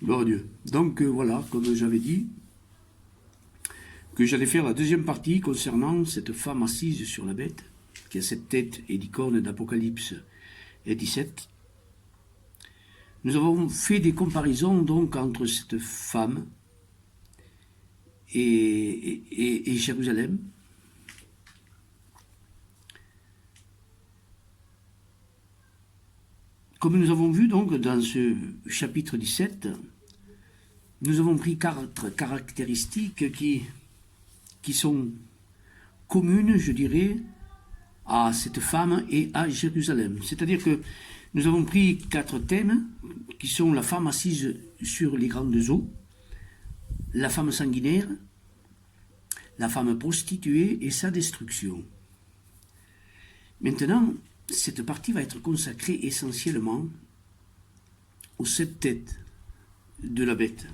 Gloire à Dieu. Donc voilà, comme j'avais dit, que j'allais faire la deuxième partie concernant cette femme assise sur la bête, qui a cette tête et l'icône d'Apocalypse 17. Nous avons fait des comparaisons donc entre cette femme et Jérusalem. Comme nous avons vu donc dans ce chapitre 17, nous avons pris 4 caractéristiques qui sont communes, je dirais, à cette femme et à Jérusalem. C'est-à-dire que nous avons pris 4 thèmes qui sont la femme assise sur les grandes eaux, la femme sanguinaire, la femme prostituée et sa destruction. Maintenant, cette partie va être consacrée essentiellement aux 7 têtes de la bête.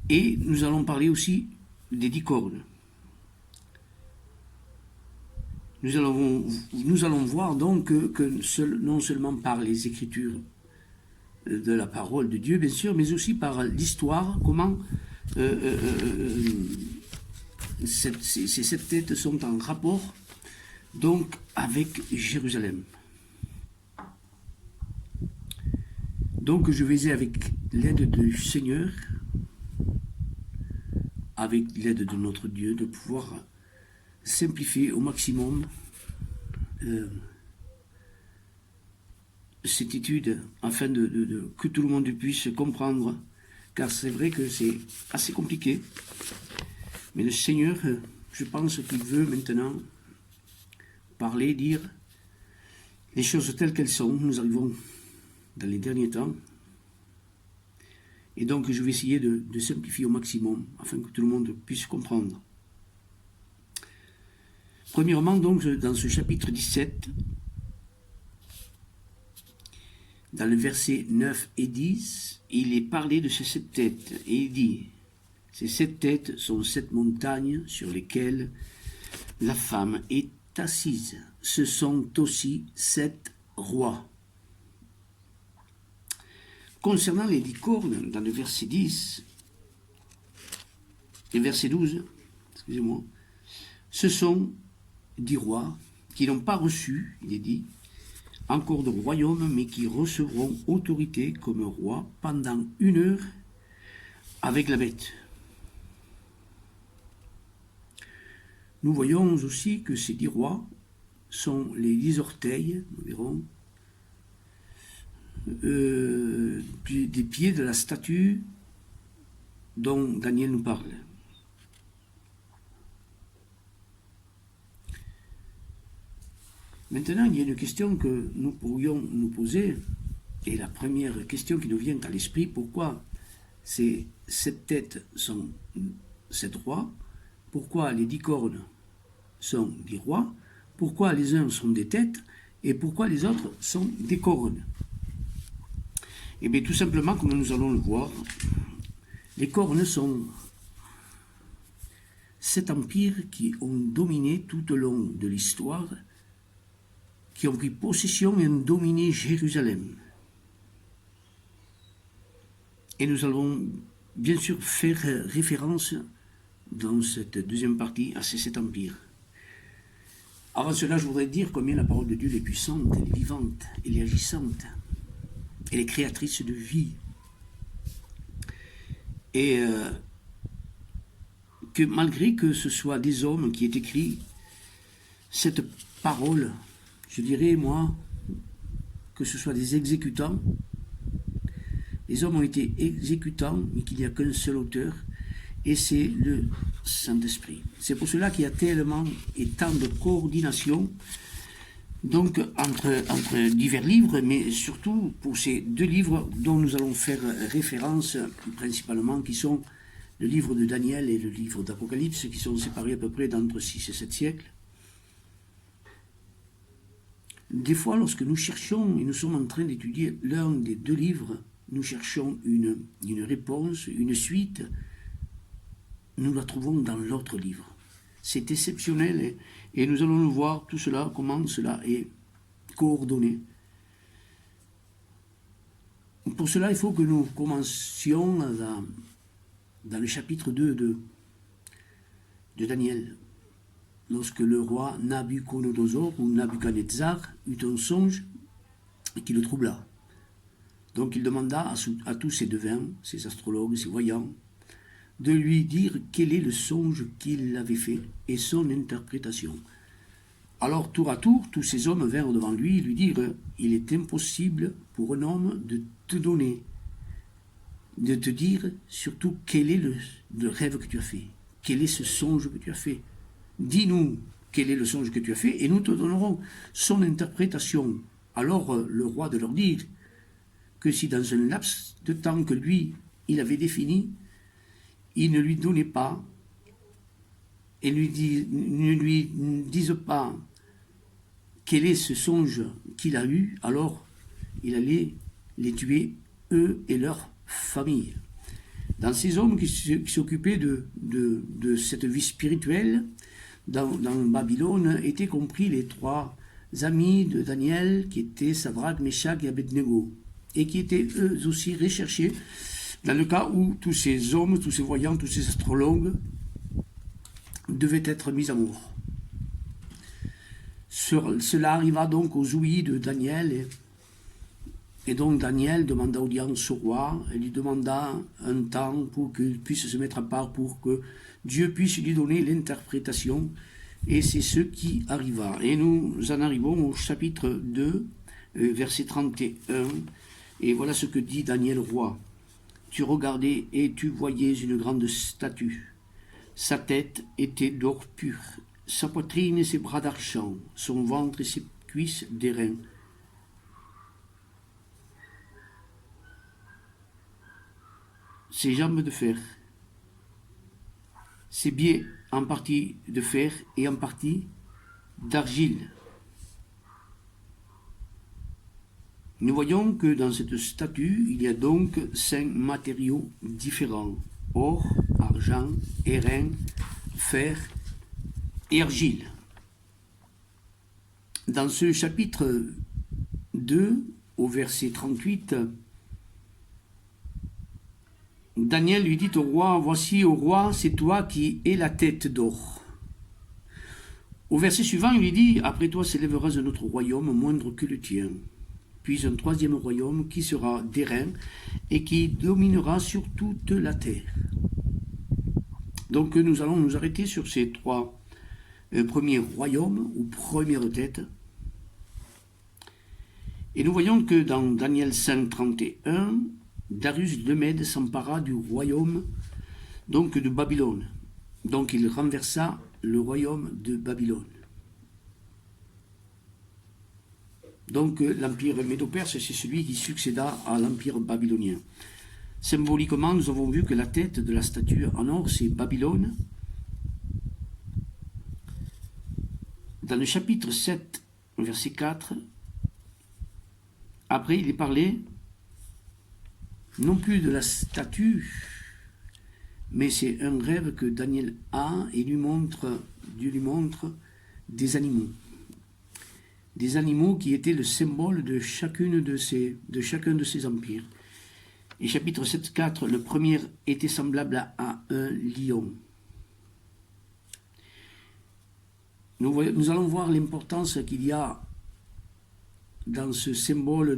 Et nous allons parler aussi des 10 cornes. Nous allons voir donc que non seulement par les Écritures de la parole de Dieu, bien sûr, mais aussi par l'histoire, comment ces 7 têtes sont en rapport donc avec Jérusalem. Donc je vais, avec l'aide du Seigneur, avec l'aide de notre Dieu, de pouvoir simplifier au maximum cette étude afin que tout le monde puisse comprendre, car c'est vrai que c'est assez compliqué, mais le Seigneur, je pense qu'il veut maintenant parler, dire les choses telles qu'elles sont. Nous arrivons dans les derniers temps, et donc je vais essayer de simplifier au maximum afin que tout le monde puisse comprendre. Premièrement, donc, dans ce chapitre 17, dans le verset 9 et 10, il est parlé de ces 7 têtes, et il dit, ces 7 têtes sont 7 montagnes sur lesquelles la femme est assise. Ce sont aussi 7 rois. Concernant les 10 cornes, dans le verset 10 et verset 12, excusez-moi, ce sont 10 rois qui n'ont pas reçu, il est dit, encore de royaume, mais qui recevront autorité comme roi pendant 1 heure avec la bête. Nous voyons aussi que ces 10 rois sont les 10 orteils, nous verrons, des pieds de la statue dont Daniel nous parle. Maintenant, il y a une question que nous pourrions nous poser, et la première question qui nous vient à l'esprit, pourquoi ces 7 têtes sont 7 rois, pourquoi les 10 cornes sont 10 rois, pourquoi les uns sont des têtes, et pourquoi les autres sont des cornes? Eh bien, tout simplement, comme nous allons le voir, les cornes sont 7 empires qui ont dominé tout au long de l'histoire, qui ont pris possession et ont dominé Jérusalem. Et nous allons bien sûr faire référence dans cette deuxième partie à ces 7 empires. Avant cela, je voudrais dire combien la parole de Dieu est puissante, elle est vivante, elle est agissante, elle est créatrice de vie. Et que malgré que ce soit des hommes qui aient écrit cette parole, je dirais, moi, que ce soit des exécutants, les hommes ont été exécutants, mais qu'il n'y a qu'un seul auteur, et c'est le Saint-Esprit. C'est pour cela qu'il y a tellement et tant de coordination donc entre divers livres, mais surtout pour ces 2 livres dont nous allons faire référence principalement, qui sont le livre de Daniel et le livre d'Apocalypse, qui sont séparés à peu près d'entre 6 et 7 siècles. Des fois, lorsque nous cherchons, et nous sommes en train d'étudier l'un des 2 livres, nous cherchons une réponse, une suite, nous la trouvons dans l'autre livre. C'est exceptionnel, et nous allons le voir, tout cela, comment cela est coordonné. Pour cela, il faut que nous commencions dans le chapitre 2 de Daniel, lorsque le roi Nabuchodonosor ou Nabuchodonosor eut un songe qui le troubla. Donc il demanda à tous ses devins, ses astrologues, ses voyants, de lui dire quel est le songe qu'il avait fait et son interprétation. Alors tour à tour, tous ces hommes vinrent devant lui et lui dirent « Il est impossible pour un homme de te donner, de te dire surtout quel est le rêve que tu as fait, quel est ce songe que tu as fait. Dis-nous quel est le songe que tu as fait et nous te donnerons son interprétation. » Alors le roi de leur dire que si dans un laps de temps que lui, il avait défini, il ne lui donnait pas et ne lui disent pas quel est ce songe qu'il a eu, alors il allait les tuer, eux et leur famille. Dans ces hommes qui s'occupaient de cette vie spirituelle, dans Babylone, étaient compris les trois amis de Daniel, qui étaient Sadrach, Meshach et Abednego, et qui étaient eux aussi recherchés dans le cas où tous ces hommes, tous ces voyants, tous ces astrologues devaient être mis à mort. Cela arriva donc aux ouïes de Daniel, et donc Daniel demanda audience au roi, et lui demanda un temps pour qu'il puisse se mettre à part, pour que Dieu puisse lui donner l'interprétation, et c'est ce qui arriva. Et nous en arrivons au chapitre 2, verset 31, et voilà ce que dit Daniel roi. Tu regardais et tu voyais une grande statue. Sa tête était d'or pur, sa poitrine et ses bras d'argent, son ventre et ses cuisses d'airain. Ses jambes de fer, ses pieds en partie de fer et en partie d'argile. Nous voyons que dans cette statue, il y a donc 5 matériaux différents: or, argent, airain, fer et argile. Dans ce chapitre 2, au verset 38, Daniel lui dit au roi, « Voici, ô roi, c'est toi qui es la tête d'or. » Au verset suivant, il lui dit, « Après toi s'élèvera un autre royaume moindre que le tien. » Puis un troisième royaume qui sera d'airain et qui dominera sur toute la terre. Donc nous allons nous arrêter sur ces 3 premiers royaumes ou premières têtes. Et nous voyons que dans Daniel 5, 31, Darius de Mède s'empara du royaume donc de Babylone. Donc il renversa le royaume de Babylone. Donc l'empire médo-perse, c'est celui qui succéda à l'empire babylonien. Symboliquement, nous avons vu que la tête de la statue en or, c'est Babylone. Dans le chapitre 7, verset 4, après il est parlé non plus de la statue, mais c'est un rêve que Daniel a et Dieu lui montre des animaux. Des animaux qui étaient le symbole de chacun de ces empires. Et chapitre 7, 4, le premier était semblable à un lion. Nous allons voir l'importance qu'il y a dans ce symbole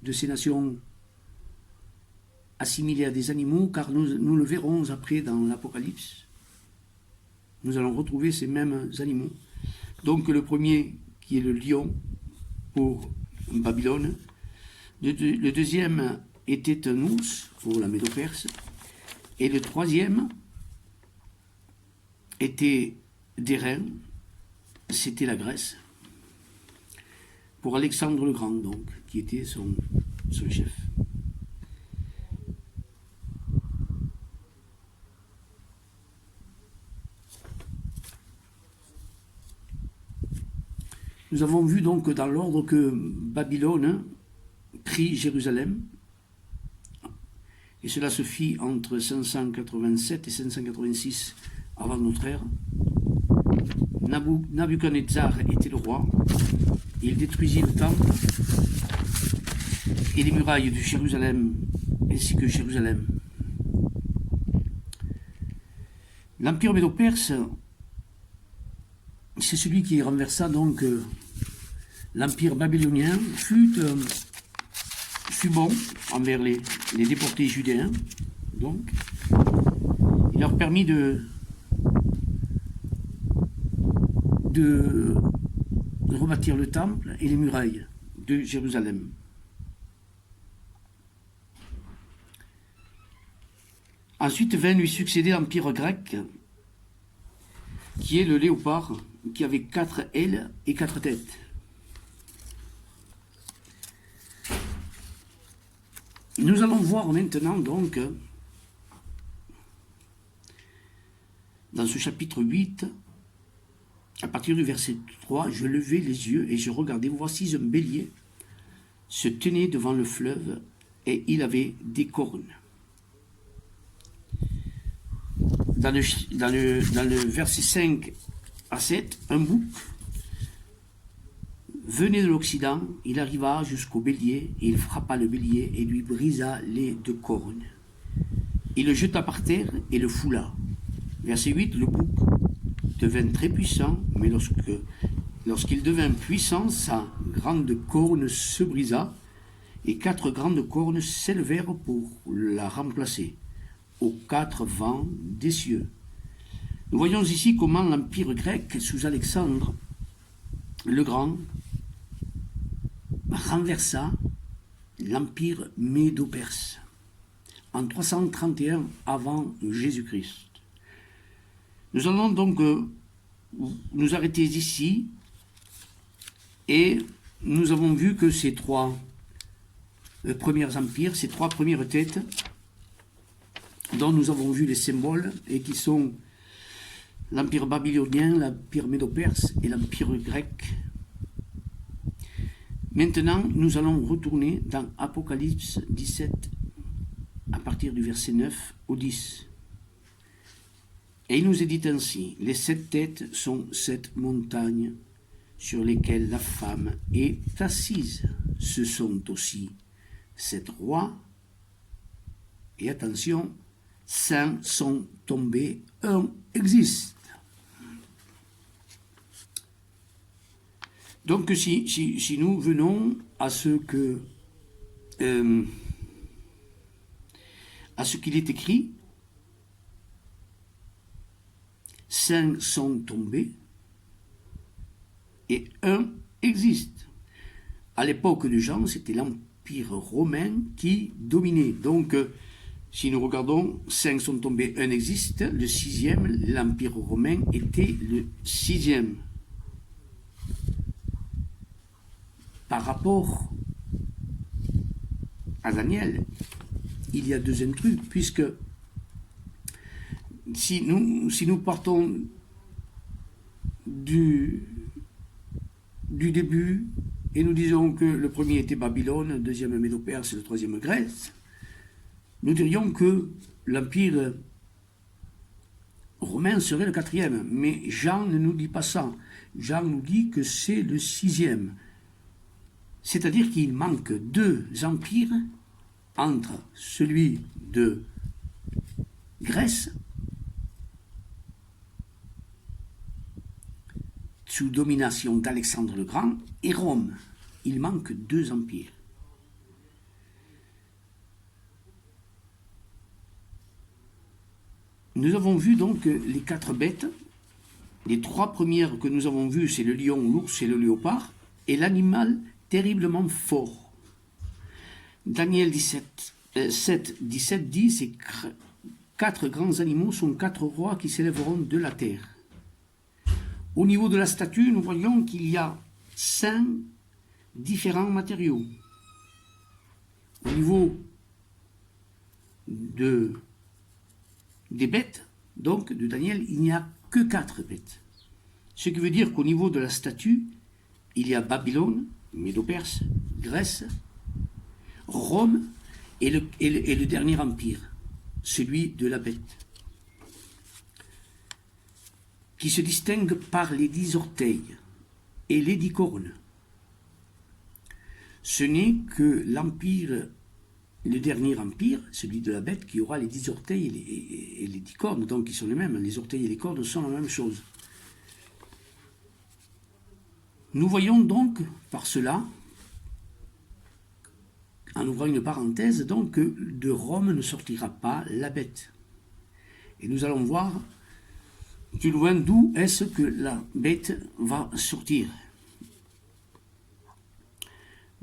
de ces nations assimilées à des animaux, car nous le verrons après dans l'Apocalypse. Nous allons retrouver ces mêmes animaux. Donc le premier qui est le lion pour Babylone. Le deuxième était un ours pour la Médo-Perse. Et le troisième était d'airain, c'était la Grèce, pour Alexandre le Grand, donc, qui était son chef. Nous avons vu donc dans l'ordre que Babylone prit Jérusalem, et cela se fit entre 587 et 586 avant notre ère. Nabuchodonosor était le roi, il détruisit le temple, et les murailles de Jérusalem, ainsi que Jérusalem. L'Empire médo-perse, c'est celui qui renversa donc l'Empire babylonien, fut bon envers les déportés judéens. Donc, il leur permit de rebâtir le temple et les murailles de Jérusalem. Ensuite vint lui succéder l'Empire grec, qui est le léopard, qui avait 4 ailes et 4 têtes. Nous allons voir maintenant donc, dans ce chapitre 8, à partir du verset 3, je levai les yeux et je regardai, voici un bélier se tenait devant le fleuve et il avait des cornes. Dans le verset 5 à 7, un bouc venait de l'Occident, il arriva jusqu'au bélier, et il frappa le bélier et lui brisa les 2 cornes. Il le jeta par terre et le foula. Verset 8, le bouc devint très puissant, mais lorsqu'il devint puissant, sa grande corne se brisa, et 4 grandes cornes s'élevèrent pour la remplacer, aux 4 vents des cieux. Nous voyons ici comment l'Empire grec, sous Alexandre le Grand, renversa l'Empire médo-perse en 331 avant Jésus-Christ. Nous allons donc nous arrêter ici et nous avons vu que ces 3 premiers empires, ces 3 premières têtes dont nous avons vu les symboles et qui sont l'Empire babylonien, l'Empire médo-perse et l'Empire grec. Maintenant, nous allons retourner dans Apocalypse 17, à partir du verset 9 au 10. Et il nous est dit ainsi, les 7 têtes sont 7 montagnes sur lesquelles la femme est assise. Ce sont aussi 7 rois. Et attention, 5 sont tombés, 1 existe. Donc si nous venons à ce qu'il est écrit, 5 sont tombés et 1 existe. À l'époque de Jean, c'était l'Empire romain qui dominait. Donc, si nous regardons, 5 sont tombés, 1 existe. Le 6e, l'Empire romain était le 6e. Par rapport à Daniel, il y a 2 intrus, puisque si nous partons du début et nous disons que le premier était Babylone, le deuxième Médo-Perse et le troisième Grèce, nous dirions que l'Empire romain serait le 4e. Mais Jean ne nous dit pas ça. Jean nous dit que c'est le 6e. C'est-à-dire qu'il manque 2 empires entre celui de Grèce, sous domination d'Alexandre le Grand, et Rome. Il manque 2 empires. Nous avons vu donc les 4 bêtes. Les 3 premières que nous avons vues, c'est le lion, l'ours et le léopard, et l'animal terriblement fort. Daniel 7, 17 dit, ces 4 grands animaux sont 4 rois qui s'élèveront de la terre. Au niveau de la statue, nous voyons qu'il y a 5 différents matériaux. Au niveau des bêtes, donc de Daniel, il n'y a que 4 bêtes. Ce qui veut dire qu'au niveau de la statue, il y a Babylone, Médo-Perse, Grèce, Rome et le dernier empire, celui de la bête, qui se distingue par les 10 orteils et les 10 cornes. Ce n'est que l'empire, le dernier empire, celui de la bête, qui aura les 10 orteils et les 10 cornes, donc qui sont les mêmes. Les orteils et les cornes sont la même chose. Nous voyons donc par cela, en ouvrant une parenthèse, donc que de Rome ne sortira pas la bête. Et nous allons voir plus loin d'où est-ce que la bête va sortir.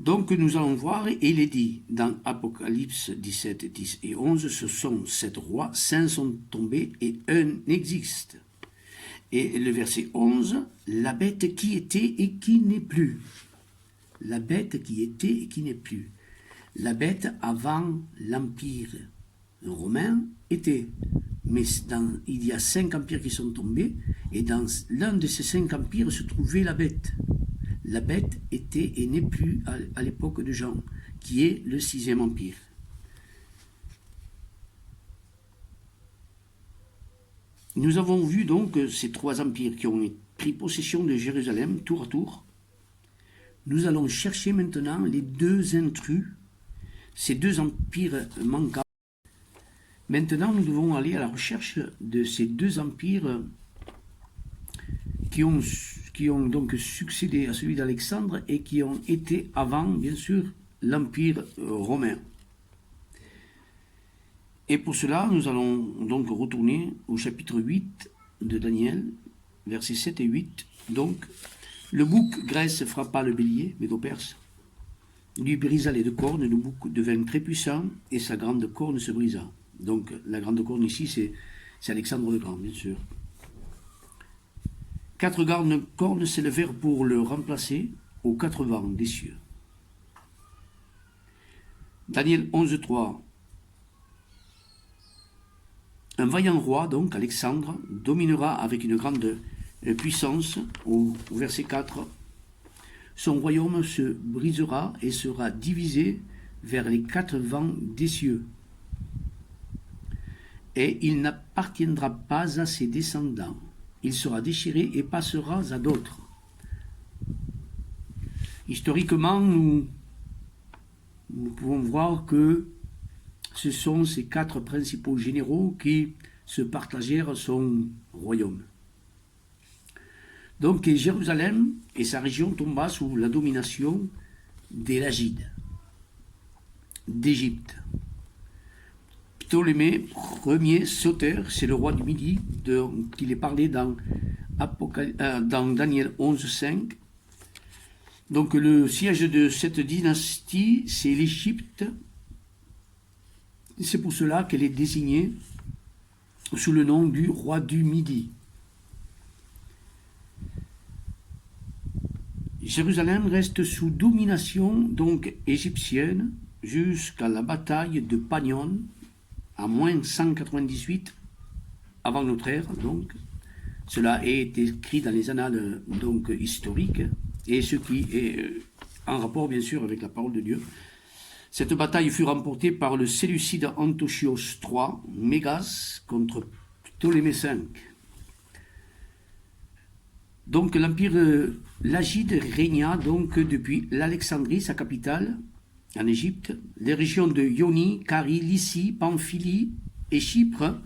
Donc nous allons voir, et il est dit dans Apocalypse 17, 10 et 11, ce sont 7 rois, 5 sont tombés et un existe. Et le verset 11, la bête qui était et qui n'est plus. La bête qui était et qui n'est plus. La bête avant l'empire romain était. Mais il y a 5 empires qui sont tombés, et dans l'un de ces 5 empires se trouvait la bête. La bête était et n'est plus à l'époque de Jean, qui est le 6e empire. Nous avons vu donc ces 3 empires qui ont pris possession de Jérusalem tour à tour. Nous allons chercher maintenant les 2 intrus, ces 2 empires manquants. Maintenant, nous devons aller à la recherche de ces 2 empires qui ont donc succédé à celui d'Alexandre et qui ont été avant, bien sûr, l'Empire romain. Et pour cela, nous allons donc retourner au chapitre 8 de Daniel, versets 7 et 8. Donc, le bouc Grèce frappa le bélier, Médo-Perse, lui brisa les 2 cornes, le bouc devint très puissant et sa grande corne se brisa. Donc, la grande corne ici, c'est Alexandre le Grand, bien sûr. 4 grandes cornes s'élevèrent pour le remplacer aux 4 vents des cieux. Daniel 11.3. Un vaillant roi, donc Alexandre, dominera avec une grande puissance, au verset 4. Son royaume se brisera et sera divisé vers les 4 vents des cieux. Et il n'appartiendra pas à ses descendants. Il sera déchiré et passera à d'autres. Historiquement, nous pouvons voir que ce sont ces 4 principaux généraux qui se partagèrent son royaume. Donc Jérusalem et sa région tomba sous la domination des Lagides, d'Égypte. Ptolémée Ier Soter, c'est le roi du Midi, qu'il est parlé dans Daniel 11.5. Donc le siège de cette dynastie, c'est l'Égypte. C'est pour cela qu'elle est désignée sous le nom du roi du Midi. Jérusalem reste sous domination donc égyptienne jusqu'à la bataille de Panion, à moins 198 avant notre ère, donc. Cela est écrit dans les annales donc historiques, et ce qui est en rapport bien sûr avec la parole de Dieu. Cette bataille fut remportée par le Séleucide Antiochos III, Mégas, contre Ptolémée V. Donc l'empire lagide régna donc depuis l'Alexandrie, sa capitale, en Égypte, les régions de Ionie, Carie, Lycie, Pamphylie et Chypre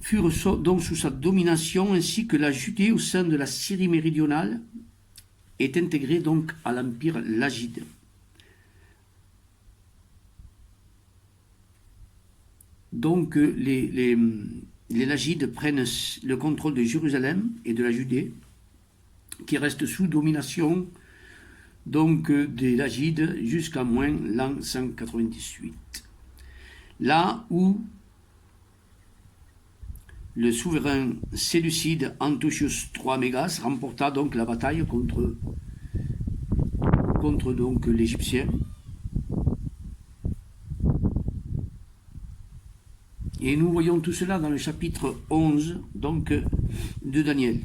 furent donc sous sa domination, ainsi que la Judée au sein de la Syrie méridionale est intégrée donc à l'empire lagide. Donc les Lagides prennent le contrôle de Jérusalem et de la Judée, qui reste sous domination donc des Lagides jusqu'à moins l'an 198. Là où le souverain séleucide Antiochos III Mégas remporta donc la bataille contre donc l'Égyptien. Et nous voyons tout cela dans le chapitre 11 donc, de Daniel.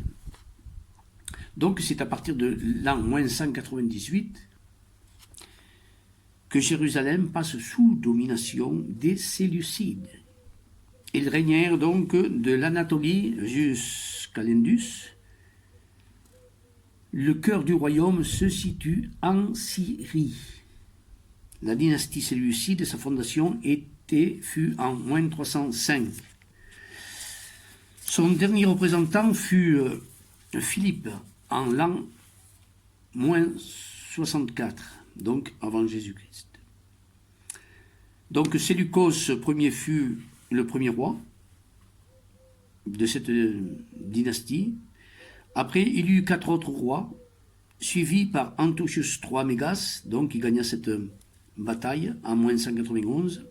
Donc c'est à partir de l'an moins 198 que Jérusalem passe sous domination des Séleucides. Ils régnèrent donc de l'Anatolie jusqu'à l'Indus, Le cœur du royaume se situe en Syrie. La dynastie séleucide, sa fondation fut en moins 305. Son dernier représentant fut Philippe en l'an moins 64, donc avant Jésus-Christ. Donc Séleucos Ier fut le premier roi de cette dynastie. Après, il y eut 4 autres rois, suivis par Antiochus III Mégas, donc qui gagna cette bataille en moins 191.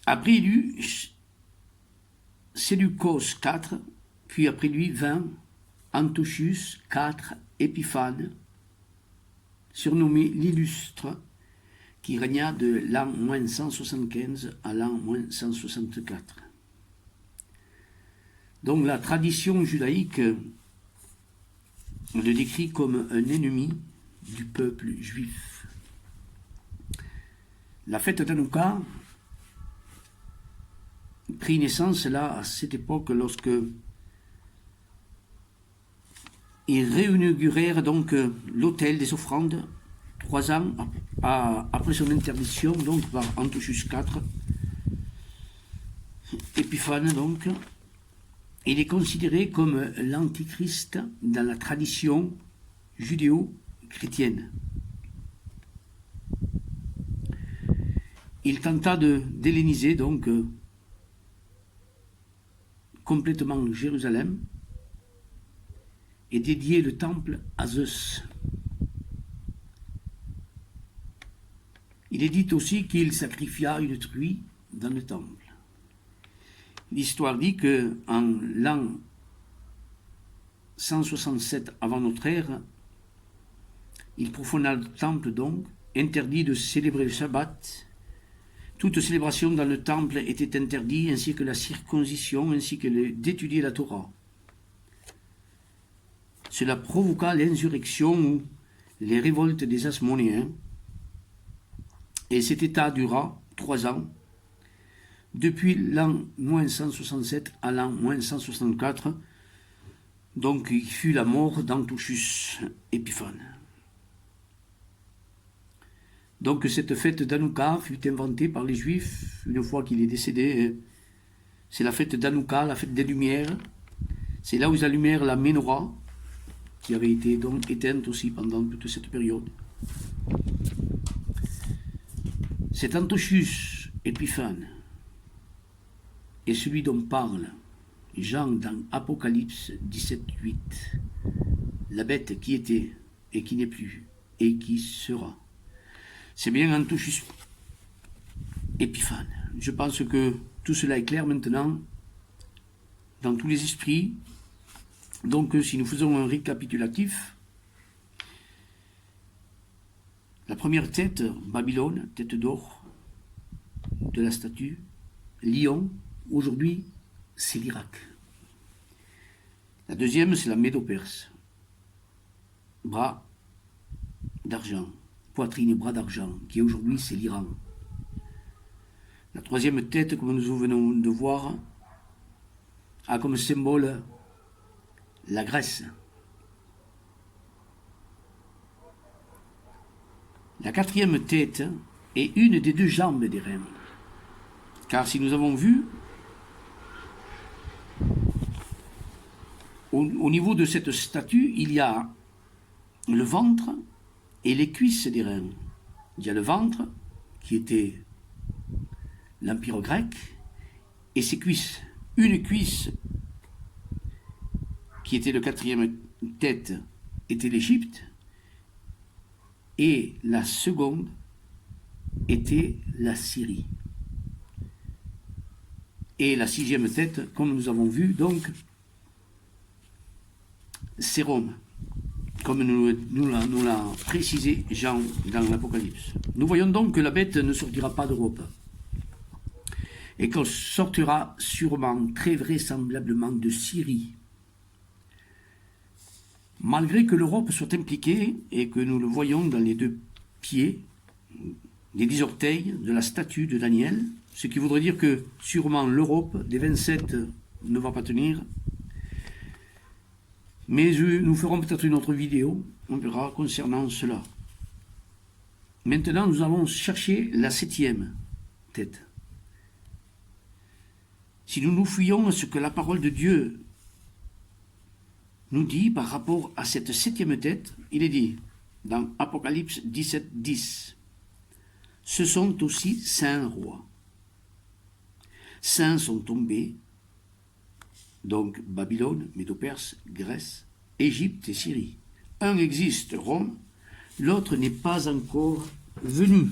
Après, il y eut Séleucos IV, puis après lui 20, Antiochus IV Épiphane, surnommé l'Illustre, qui régna de l'an moins 175 à l'an moins 164. Donc la tradition judaïque le décrit comme un ennemi du peuple juif. La fête d'Hanouka prit naissance là, à cette époque, lorsque ils réinaugurèrent donc l'autel des offrandes 3 ans après son interdiction donc par Antiochus IV, Épiphane donc. Il est considéré comme l'antichrist dans la tradition judéo-chrétienne. Il tenta d'helléniser donc complètement Jérusalem et dédier le temple à Zeus. Il est dit aussi qu'il sacrifia une truie dans le temple. L'histoire dit qu'en l'an 167 avant notre ère, il profana le temple donc, interdit de célébrer le sabbat. Toute célébration dans le temple était interdite, ainsi que la circoncision, ainsi que d'étudier la Torah. Cela provoqua l'insurrection ou les révoltes des Hasmonéens, et cet état dura 3 ans, depuis l'an moins 167 à l'an moins 164, donc il fut la mort d'Antiochus Épiphane. Donc cette fête d'Hanouka fut inventée par les Juifs une fois qu'il est décédé. C'est la fête d'Hanouka, la fête des Lumières. C'est là où ils allumèrent la Ménorah, qui avait été donc éteinte aussi pendant toute cette période. Cet Antiochus Épiphane est celui dont parle Jean dans Apocalypse 17:8. La bête qui était et qui n'est plus et qui sera. C'est bien Antiochus Épiphane. Je pense que tout cela est clair maintenant dans tous les esprits. Donc si nous faisons un récapitulatif, la première tête, Babylone, tête d'or de la statue, lion, aujourd'hui c'est l'Irak. La deuxième, c'est la Médo-Perse, bras d'argent, poitrine et bras d'argent, qui aujourd'hui c'est l'Iran. La troisième tête, comme nous venons de voir, a comme symbole la Grèce. La quatrième tête est une des 2 jambes des reins. Car si nous avons vu, au niveau de cette statue, il y a le ventre et les cuisses des reins. Il y a le ventre, qui était l'Empire grec, et ses cuisses. Une cuisse, qui était le 4e tête, était l'Égypte, et la seconde était la Syrie. Et la 6e tête, comme nous avons vu, donc, c'est Rome, comme nous l'a précisé Jean dans l'Apocalypse. Nous voyons donc que la bête ne sortira pas d'Europe, et qu'elle sortira sûrement, très vraisemblablement, de Syrie. Malgré que l'Europe soit impliquée, et que nous le voyons dans les 2 pieds, les 10 orteils de la statue de Daniel, Ce qui voudrait dire que sûrement l'Europe des 27 ne va pas tenir. Mais nous ferons peut-être une autre vidéo, on verra, concernant cela. Maintenant, nous allons chercher la 7e tête. Si nous nous fuyons à ce que la parole de Dieu nous dit par rapport à cette 7e tête, il est dit dans Apocalypse 17, 10, « Ce sont aussi 5 rois. 5 sont tombés, donc Babylone, Médo-Perse, Grèce, Égypte et Syrie. Un existe, Rome, l'autre n'est pas encore venu. »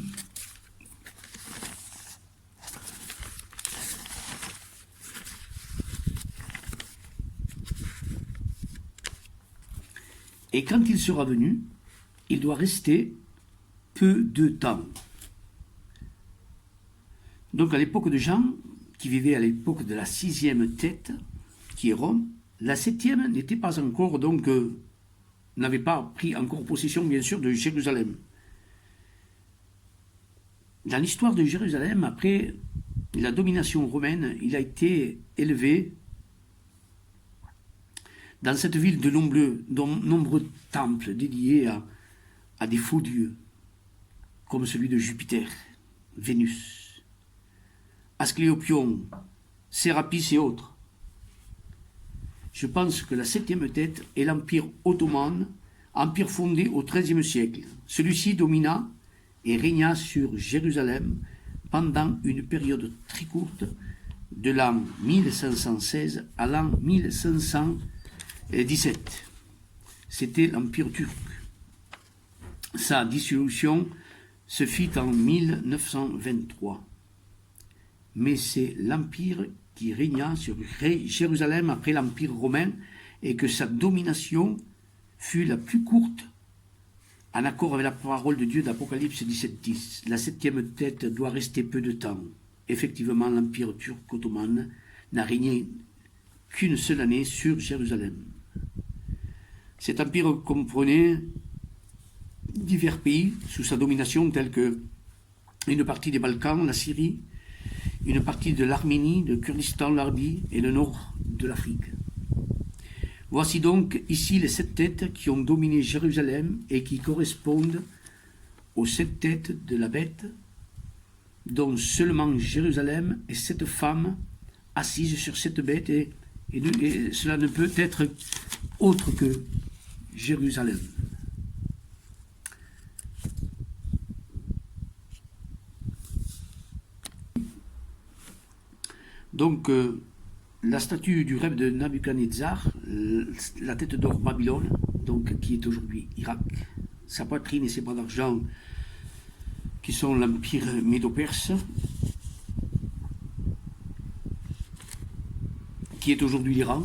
Et quand il sera venu, il doit rester peu de temps. Donc à l'époque de Jean, qui vivait à l'époque de la 6e tête, qui est Rome, la 7e n'était pas encore, donc n'avait pas pris encore possession, bien sûr, de Jérusalem. Dans l'histoire de Jérusalem, après la domination romaine, il a été élevé dans cette ville de nombreux temples dédiés à des faux dieux, comme celui de Jupiter, Vénus, Asclépion, Sérapis et autres. Je pense que la 7e tête est l'Empire ottoman, empire fondé au XIIIe siècle. Celui-ci domina et régna sur Jérusalem pendant une période très courte, de l'an 1516 à l'an 1517. C'était l'Empire turc. Sa dissolution se fit en 1923. Mais c'est l'Empire qui régna sur Jérusalem après l'Empire romain et que sa domination fut la plus courte, en accord avec la parole de Dieu d'Apocalypse 17.10. La 7e tête doit rester peu de temps. Effectivement, l'Empire turc ottoman n'a régné qu'une seule année sur Jérusalem. Cet empire comprenait divers pays sous sa domination, tels que une partie des Balkans, la Syrie, une partie de l'Arménie, de Kurdistan, l'Arabie et le nord de l'Afrique. Voici donc ici les 7 têtes qui ont dominé Jérusalem et qui correspondent aux 7 têtes de la bête, dont seulement Jérusalem et 7 femmes assises sur cette bête, et cela ne peut être autre que Jérusalem. Donc, la statue du rêve de Nabuchodonosor, la tête d'or Babylone, donc, qui est aujourd'hui Irak, sa poitrine et ses bras d'argent, qui sont l'empire médo-perse, qui est aujourd'hui l'Iran.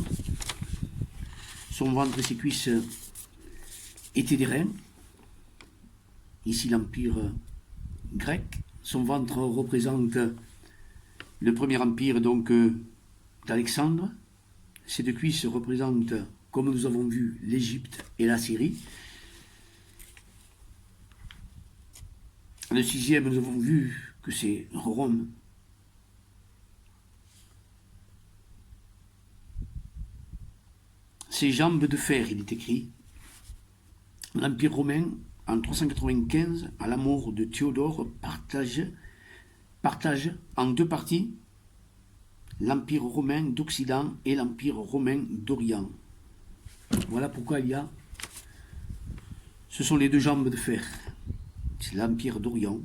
Son ventre et ses cuisses étaient des reins. Ici l'empire grec. Son ventre représente le premier empire donc d'Alexandre. Ces deux cuisses représentent, comme nous avons vu, l'Égypte et la Syrie. Le 6e, nous avons vu que c'est Rome. Ses jambes de fer, il est écrit. L'Empire romain, en 395, à la mort de Théodore, partage en 2 parties l'Empire romain d'Occident et l'Empire romain d'Orient. Voilà pourquoi ce sont les 2 jambes de fer. C'est l'Empire d'Orient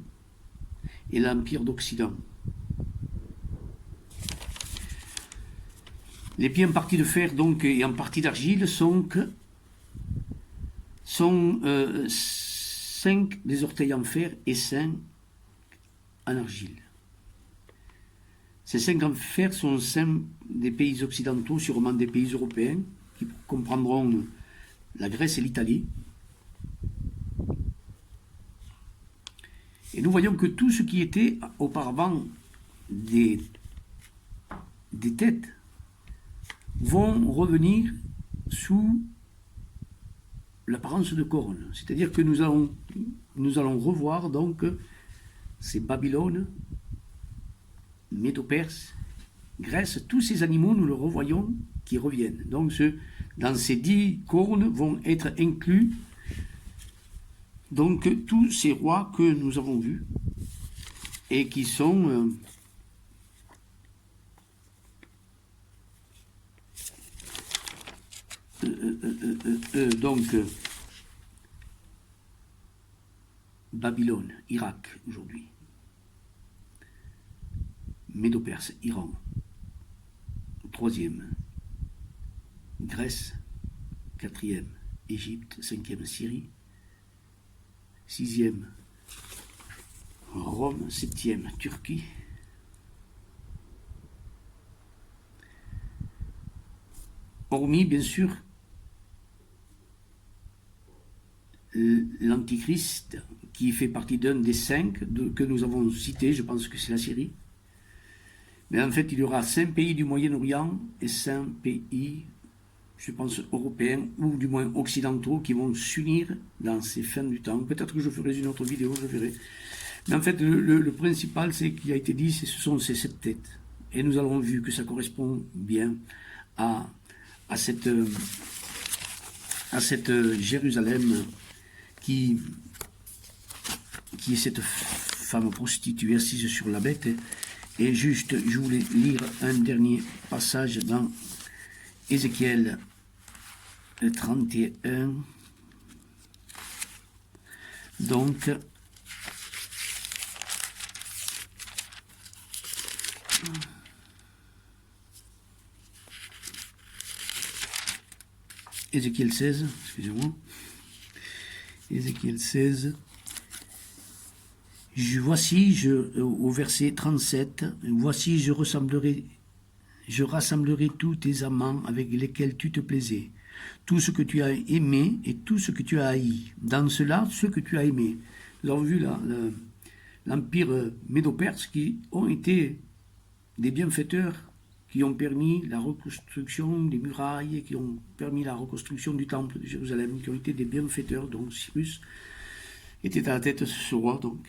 et l'Empire d'Occident. Les pieds en partie de fer donc, et en partie d'argile sont 5 des orteils en fer et 5 en argile. Ces 5 en fer sont 5 des pays occidentaux, sûrement des pays européens, qui comprendront la Grèce et l'Italie. Et nous voyons que tout ce qui était auparavant des têtes vont revenir sous l'apparence de cornes. C'est-à-dire que nous allons revoir donc ces Babylones Médo-Perse, Grèce, tous ces animaux, nous le revoyons qui reviennent. Donc, dans ces 10 cornes vont être inclus donc tous ces rois que nous avons vus et qui sont Babylone, Irak aujourd'hui, Médo-Perse, Iran, 3e, Grèce, 4e, Égypte, 5e, Syrie, 6e, Rome, 7e, Turquie, hormis bien sûr l'Antichrist qui fait partie d'un des 5 que nous avons cités, je pense que c'est la Syrie. Mais en fait, il y aura 5 pays du Moyen-Orient et 5 pays, je pense, européens ou du moins occidentaux qui vont s'unir dans ces fins du temps. Peut-être que je ferai une autre vidéo, je verrai. Mais en fait, le principal, c'est qu'il a été dit, ce sont ces 7 têtes. Et nous avons vu que ça correspond bien à cette Jérusalem qui est cette femme prostituée assise sur la bête. Et juste, je voulais lire un dernier passage dans Ézéchiel 31. Donc, Ézéchiel 16, excusez-moi. Ézéchiel 16. Voici, au verset 37, voici, je rassemblerai tous tes amants avec lesquels tu te plaisais, tout ce que tu as aimé et tout ce que tu as haï. Dans cela, ce que tu as aimé. Nous avons vu l'empire médo-perse qui ont été des bienfaiteurs, qui ont permis la reconstruction des murailles, qui ont permis la reconstruction du temple de Jérusalem, qui ont été des bienfaiteurs. Donc Cyrus était à la tête de ce roi, donc.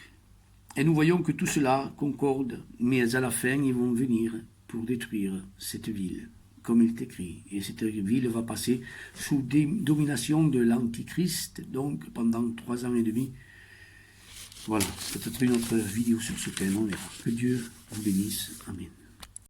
Et nous voyons que tout cela concorde, mais à la fin, ils vont venir pour détruire cette ville, comme il est écrit. Et cette ville va passer sous domination de l'Antichrist, donc pendant 3 ans et demi. Voilà, peut-être une autre vidéo sur ce thème, on verra. Que Dieu vous bénisse. Amen.